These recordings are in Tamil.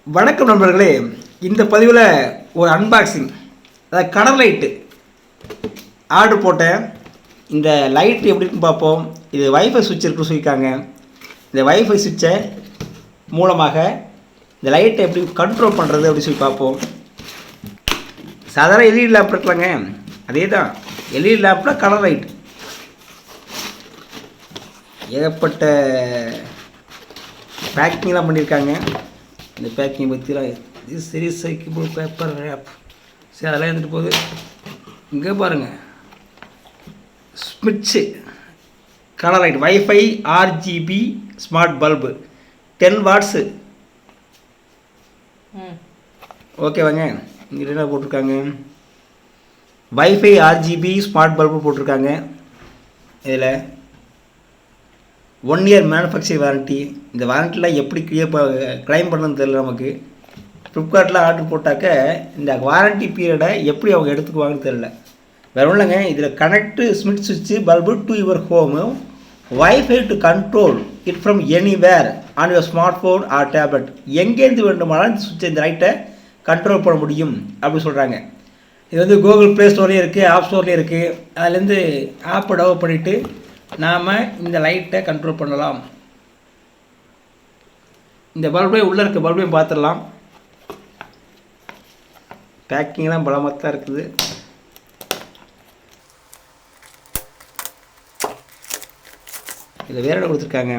வணக்கம் நண்பர்களே. இந்த பதிவில் ஒரு அன்பாக்சிங், அதாவது கடல் லைட்டு ஆர்டர் போட்டேன். இந்த லைட் எப்படி இருக்குன்னு பார்ப்போம். இது வைஃபை சுவிட்ச் இருக்குன்னு சொல்லியிருக்காங்க. இந்த வைஃபை சுவிட்சை மூலமாக இந்த லைட்டை எப்படி கண்ட்ரோல் பண்ணுறது அப்படின்னு சொல்லி பார்ப்போம். சாதாரண எல்இடி லேம்ப் இருக்கலாங்க, அதே தான் எல்இடி லேம்பில் கலர் லைட். ஏகப்பட்ட பேக்கிங்லாம் பண்ணியிருக்காங்க. இந்த பேக்கிங் பற்றிலாம் இது சரி சைக்கிள் பேப்பர் ரேப் சரி அதெல்லாம் இருந்துட்டு போகுது. இங்கே பாருங்கள், Smitch colour light wifi RGB smart bulb 10 watts. ஓகேவாங்க. இங்கே என்ன போட்டிருக்காங்க, வைஃபை RGB ஸ்மார்ட் பல்பு போட்டிருக்காங்க. இதில் 1 இயர் மேனுஃபேக்சரிங் வாரண்ட்டி. இந்த வாரண்ட்டிலாம் எப்படி கிளைம் பண்ணணும்னு தெரியல நமக்கு. ஃப்ளிப்கார்ட்டில் ஆர்டர் போட்டாக்க இந்த வாரண்ட்டி பீரியடை எப்படி அவங்க எடுத்துக்குவாங்கன்னு தெரியல. வேறு ஒன்றும் இல்லைங்க, இதில் கனெக்ட் ஸ்மிட் சுவிட்ச் bulb to your home, wifi to control it from anywhere on your smart phone or tablet. எங்கேருந்து வேண்டுமானாலும் இந்த சுவிட்சை இந்த லைட்டை கண்ட்ரோல் பண்ண முடியும் அப்படின்னு சொல்கிறாங்க. இது வந்து கூகுள் ப்ளே ஸ்டோர்லேயும் இருக்குது, ஆப் ஸ்டோர்லேயும் இருக்குது. அதுலேருந்து ஆப்பை டவுன்லோட் பண்ணிவிட்டு நாம் இந்த லைட்டை கண்ட்ரோல் பண்ணலாம். இந்த பல்பே உள்ளே இருக்க பல்பையும் பார்த்துடலாம். பேக்கிங்லாம் பலமாக தான் இருக்குது. இதில் வேறு என்ன கொடுத்துருக்காங்க,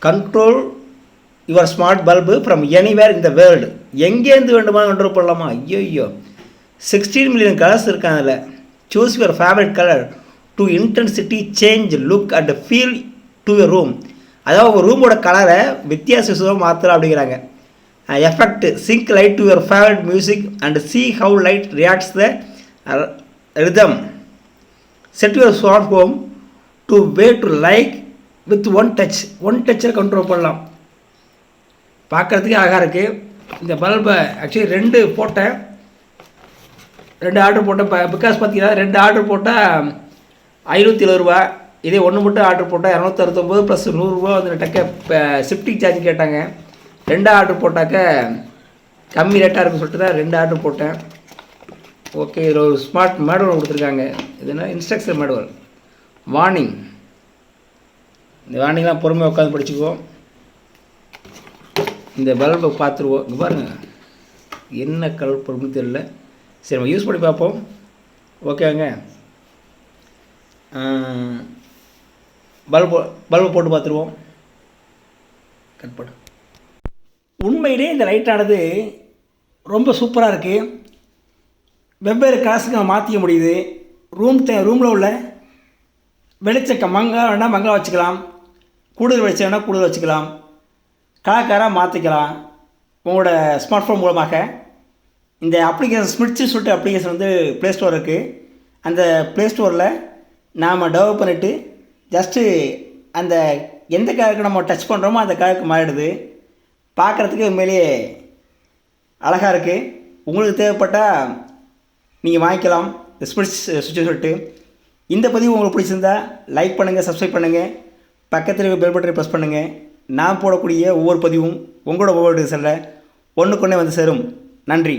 control your smart bulb from anywhere in the world. எங்கேருந்து வேண்டுமா கண்ட்ரோல் பண்ணலாமா? ஐயோ 16 மில்லியன் கலர்ஸ் இருக்காங்க. அதில் choose your favourite colour to intensity change look and feel to your room. அதாவது உங்கள் ரூமோட கலரை வித்தியாசமாக மாற்றலாம் அப்படிங்கிறாங்க. Effect sync light to your favourite music and see how light reacts the rhythm. Set your smart home to way to like with one டச்சில் கண்ட்ரோல் பண்ணலாம். பார்க்குறதுக்கே அழகாக இருக்குது. இந்த பல்பை ஆக்சுவலி 2 ஆர்டர் போட்டேன். பிகாஸ் பார்த்தீங்கன்னா 2 ஆர்டர் போட்டால் 570 ரூபா. இதே ஒன்று மட்டும் ஆர்டர் போட்டால் 269 ப்ளஸ் 100 ரூபா வந்து டக்க ஷிஃப்டிங் சார்ஜ் கேட்டாங்க. 2 ஆர்டர் போட்டாக்க கம்மி ரேட்டாக இருக்குன்னு சொல்லிட்டு தான் 2 ஆர்டர் போட்டேன். ஓகே, இதில் ஒரு ஸ்மார்ட் மேனுவல் கொடுத்துருக்காங்க. இதுனா இன்ஸ்ட்ரக்ஷன் மேனுவல், வார்னிங். இந்த வார்னிங்லாம் பொறுமையாக உட்காந்து படிச்சுக்குவோம். இந்த பல்பை பார்த்துருவோம். இங்கே பாருங்கள், என்ன கலர் பல்புன்னு தெரியல. சரி, நம்ம யூஸ் பண்ணி பார்ப்போம். ஓகேங்க. பல்பு போட்டு பார்த்துருவோம். கட் பண்ணு. உண்மையிலே இந்த லைட்டானது ரொம்ப சூப்பராக இருக்குது. வெவ்வேறு காசுக்கு நம்ம மாற்றிக்க முடியுது. ரூமில் உள்ள வெளிச்சம் மங்களாக வச்சுக்கலாம். கூடுதல் வெளிச்சம் வேணால் கூடுதல் வச்சுக்கலாம். கலக்காராக மாற்றிக்கலாம். உங்களோட ஸ்மார்ட் ஃபோன் மூலமாக இந்த அப்ளிகேஷன் ஸ்மிட்ச்சு சொல்லிட்டு அப்ளிகேஷன் வந்து ப்ளே ஸ்டோர் இருக்குது. அந்த ப்ளே ஸ்டோரில் நாம் டெவலப் பண்ணிவிட்டு ஜஸ்ட்டு அந்த எந்த கலருக்கு நம்ம டச் பண்ணுறோமோ அந்த கலருக்கு மாறிடுது. பார்க்குறதுக்கு உண்மையிலேயே அழகாக இருக்குது. உங்களுக்கு தேவைப்பட்டால் நீங்கள் வாங்கிக்கலாம் ஸ்மிட்ச் சுவிட்ச் சொல்லிட்டு. இந்த பதிவு உங்களுக்கு பிடிச்சிருந்தா லைக் பண்ணுங்கள், சப்ஸ்கிரைப் பண்ணுங்கள், பக்கத்தில் இருக்க பெல் பட்டனை ப்ரெஸ் பண்ணுங்கள். நான் போடக்கூடிய ஒவ்வொரு பதிவும் உங்களோட ஒவ்வொரு செல்ல ஒன்றுக்கொன்னே வந்து சேரும். நன்றி.